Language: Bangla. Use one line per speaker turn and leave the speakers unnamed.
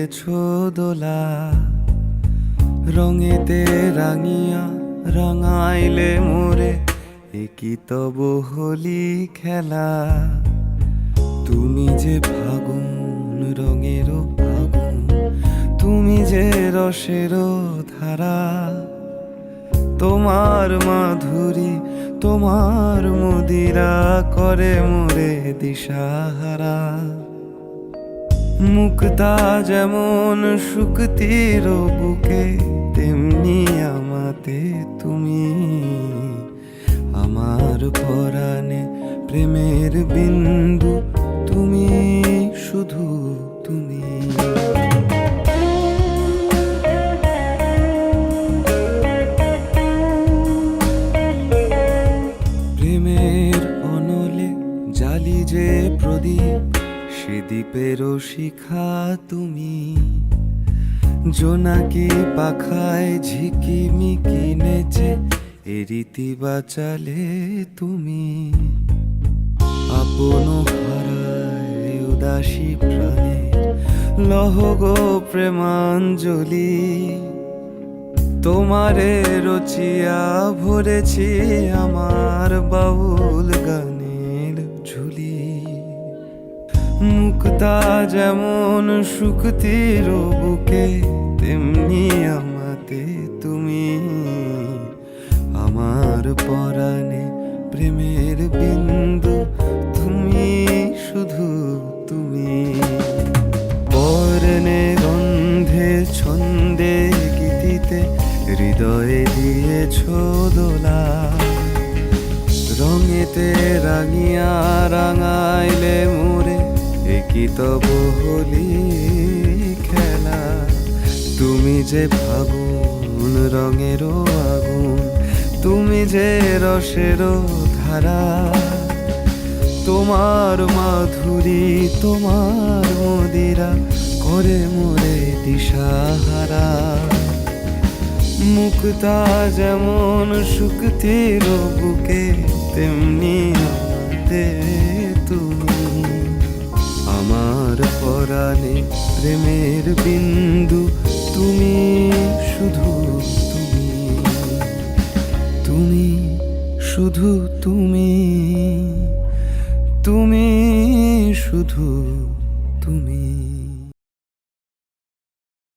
দিয়েছো দোলা, রঙেতে রাঙিয়া রাঙাইলে মোরে, একই তব হোলি খেলা। তুমি যে ফাগুন রঙেরও আগুন, তুমি যে রসেরও ধারা, তোমার মাধুরী তোমার মদিরা করে মোরে দিশাহারা। মুক্তা যেমন শুকতির বুকে, তেমনি আমাতে তুমি। আমার পরাণে প্রেমের বিন্দু, তুমি শুধু তুমি। প্রেমের অনলে জালি যে প্রদীপ, সে দ্বীপেরও শিখা তুমি। জোনাকি পাখায় ঝিকিমিকি নেচে, এ রীতি বাঁচালে তুমি। আপন হারায় উদাসী প্রাণের লহ গো প্রেমাঞ্জলি, তোমারে রচিয়া ভরেছি আমার বাউল গানের ঝুলি। মুক্তা যেমন শুকতির বুকে, তেমনি আমাতে তুমি। আমার পরাণে প্রেমের বিন্দু, তুমি শুধু তুমি। বর্ণে গন্ধে ছন্দে গীতিতে হৃদয়ে দিয়েছো দোলা, রঙেতে রাঙিয়া রাঙাইলে মোরে, একই তব হোলি খেলা। তুমি যে ফাগুন রঙেরও আগুন, তুমি যে রসেরও ধারা, তোমার মাধুরী তোমার মদিরা করে মোরে দিশাহারা। মুক্তা যেমন শুকতির বুকে, তেমনি আমাদের তুমি। আমার পরাণে প্রেমের বিন্দু, তুমি শুধু তুমি। তুমি শুধু তুমি, তুমি শুধু